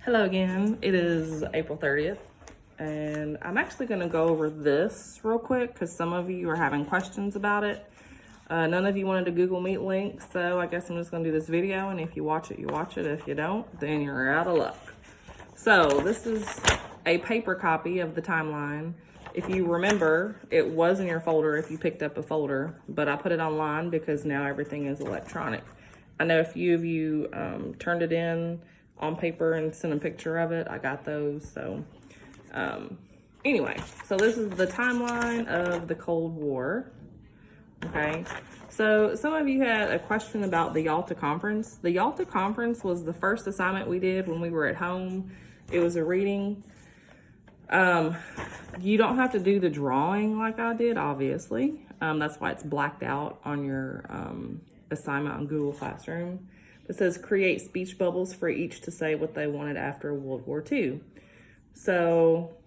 Hello again. It is April 30th, and I'm actually going to go over this real quick because some of you are having questions about it. None of you wanted a Google Meet link, so I guess I'm just going to do this video, and if you watch it, you watch it. If you don't, then you're out of luck. So this is a paper copy of the timeline. If you remember, it was in your folder if you picked up a folder, but I put it online because now everything is electronic. I know a few of you turned it in on paper and sent a picture of it. I got those. So anyway, so this is the timeline of the Cold War. Okay, so some of you had a question about the Yalta Conference. The Yalta Conference was the first assignment we did when we were at home. It was a reading. You don't have to do the drawing like I did, obviously. That's why it's blacked out on your assignment on Google Classroom. It says create speech bubbles for each to say what they wanted after World War II. So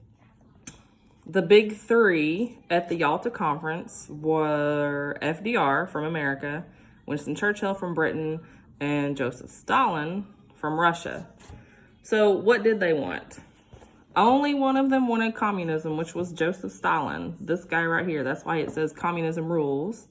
the big three at the Yalta Conference were FDR from America, Winston Churchill from Britain, and Joseph Stalin from Russia. So what did they want? Only one of them wanted communism, which was Joseph Stalin, this guy right here. That's why it says communism rules.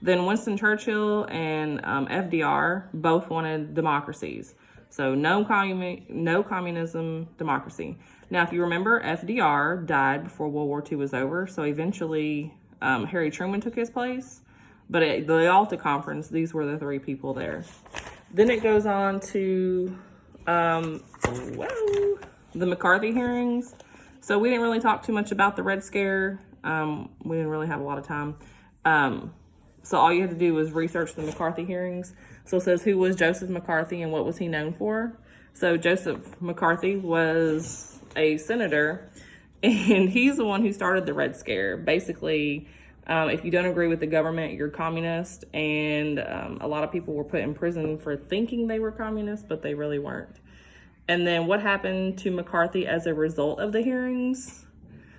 Then Winston Churchill and FDR both wanted democracies. So no communism, democracy. Now, if you remember, FDR died before World War II was over. So eventually Harry Truman took his place. But at the Yalta Conference, these were the three people there. Then it goes on to the McCarthy hearings. So we didn't really talk too much about the Red Scare. We didn't really have a lot of time. So all you had to do was research the McCarthy hearings. So it says, who was Joseph McCarthy and what was he known for? So Joseph McCarthy was a senator, and he's the one who started the Red Scare. Basically, if you don't agree with the government, you're communist. And a lot of people were put in prison for thinking they were communists, but they really weren't. And then what happened to McCarthy as a result of the hearings?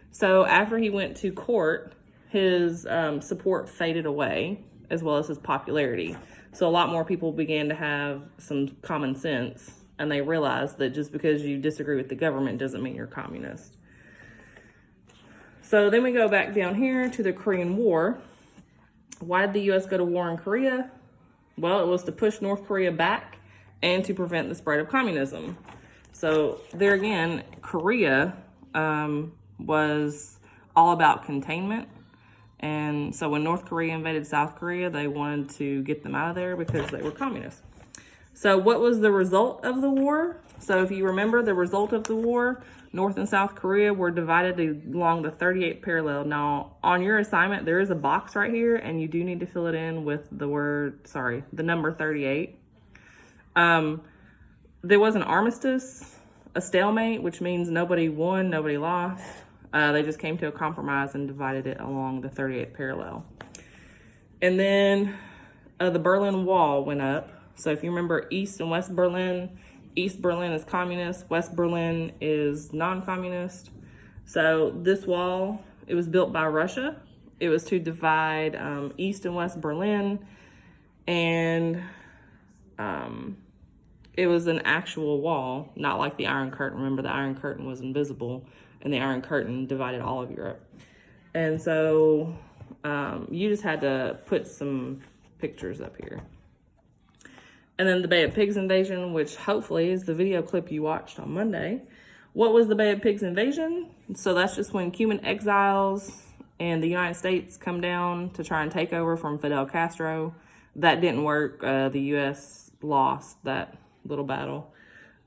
So after he went to court, his support faded away, as well as his popularity. So a lot more people began to have some common sense, and they realized that just because you disagree with the government doesn't mean you're communist. So then we go back down here to the Korean War. Why did the U.S. go to war in Korea? Well, it was to push North Korea back and to prevent the spread of communism. So there again, Korea was all about containment. And so when North Korea invaded South Korea, they wanted to get them out of there because they were communists. So what was the result of the war? So if you remember the result of the war, North and South Korea were divided along the 38th parallel. Now, on your assignment, there is a box right here, and you do need to fill it in with the number 38. There was an armistice, a stalemate, which means nobody won, nobody lost. They just came to a compromise and divided it along the 38th parallel. And then the Berlin Wall went up. So if you remember East and West Berlin, East Berlin is communist, West Berlin is non-communist. So this wall, it was built by Russia. It was to divide East and West Berlin. And it was an actual wall, not like the Iron Curtain. Remember, the Iron Curtain was invisible, and the Iron Curtain divided all of Europe. And so you just had to put some pictures up here. And then the Bay of Pigs invasion, which hopefully is the video clip you watched on Monday. What was the Bay of Pigs invasion? So that's just when Cuban exiles and the United States come down to try and take over from Fidel Castro. That didn't work. The U.S. lost that little battle.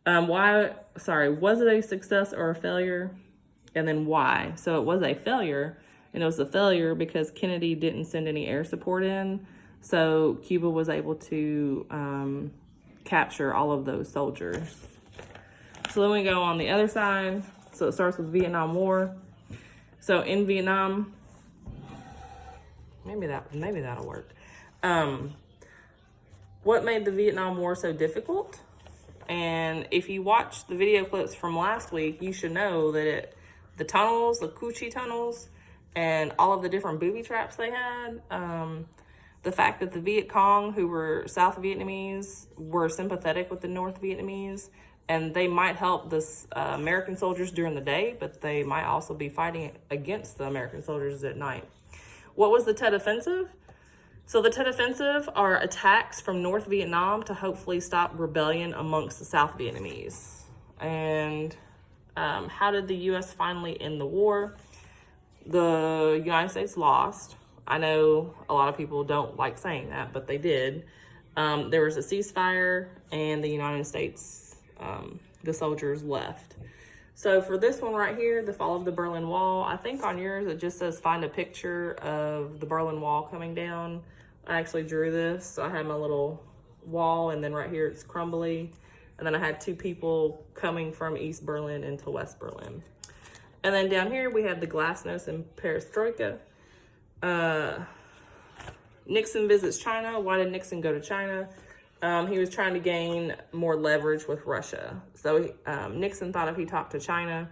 Was it a success or a failure? And then why? So it was a failure, and it was a failure because Kennedy didn't send any air support in. So Cuba was able to capture all of those soldiers. So then we go on the other side. So it starts with Vietnam War. So in Vietnam, maybe that'll work. What made the Vietnam War so difficult? And if you watch the video clips from last week, you should know that the tunnels, the Cu Chi tunnels, and all of the different booby traps they had, the fact that the Viet Cong, who were South Vietnamese, were sympathetic with the North Vietnamese, and they might help the American soldiers during the day, but they might also be fighting against the American soldiers at night. What was the Tet Offensive? So the Tet Offensive are attacks from North Vietnam to hopefully stop rebellion amongst the South Vietnamese. And how did the U.S. finally end the war? The United States lost. I know a lot of people don't like saying that, but they did. There was a ceasefire, and the United States, the soldiers left. So for this one right here, the fall of the Berlin Wall, I think on yours it just says find a picture of the Berlin Wall coming down. I actually drew this. So I had my little wall, and then right here it's crumbly. And then I had two people coming from East Berlin into West Berlin. And then down here we have the Glasnost and Perestroika. Nixon visits China. Why did Nixon go to China? He was trying to gain more leverage with Russia. So Nixon thought if he talked to China,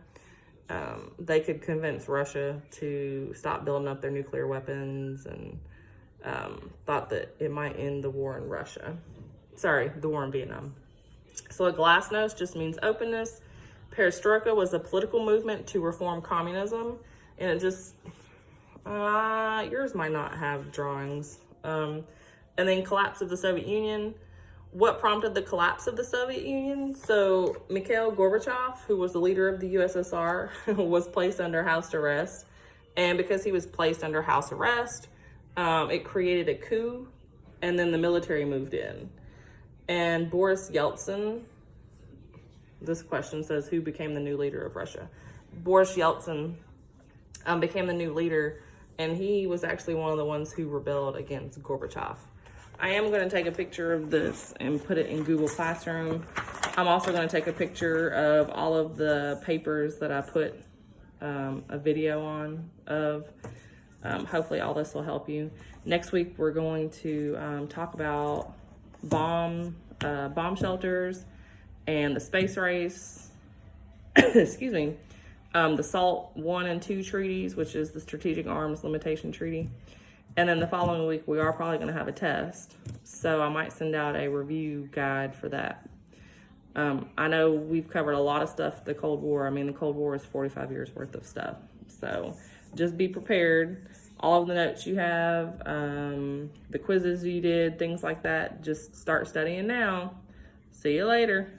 they could convince Russia to stop building up their nuclear weapons, and thought that it might end the war in Russia. Sorry, the war in Vietnam. So a glasnost just means openness. Perestroika was a political movement to reform communism, and it just, yours might not have drawings. And then collapse of the Soviet Union. What prompted the collapse of the Soviet Union? So Mikhail Gorbachev, who was the leader of the USSR, was placed under house arrest. And because he was placed under house arrest, it created a coup, and then the military moved in. And Boris Yeltsin, this question says, who became the new leader of Russia? Boris Yeltsin became the new leader, and he was actually one of the ones who rebelled against Gorbachev. I am going to take a picture of this and put it in Google Classroom. I'm also going to take a picture of all of the papers that I put a video on of. Hopefully all this will help you. Next week, we're going to talk about bomb shelters and the space race. Excuse me. The SALT I and II treaties, which is the Strategic Arms Limitation Treaty. And then the following week, we are probably going to have a test. So I might send out a review guide for that. I know we've covered a lot of stuff, the Cold War. I mean, the Cold War is 45 years worth of stuff. So just be prepared. All of the notes you have, the quizzes you did, things like that, just start studying now. See you later.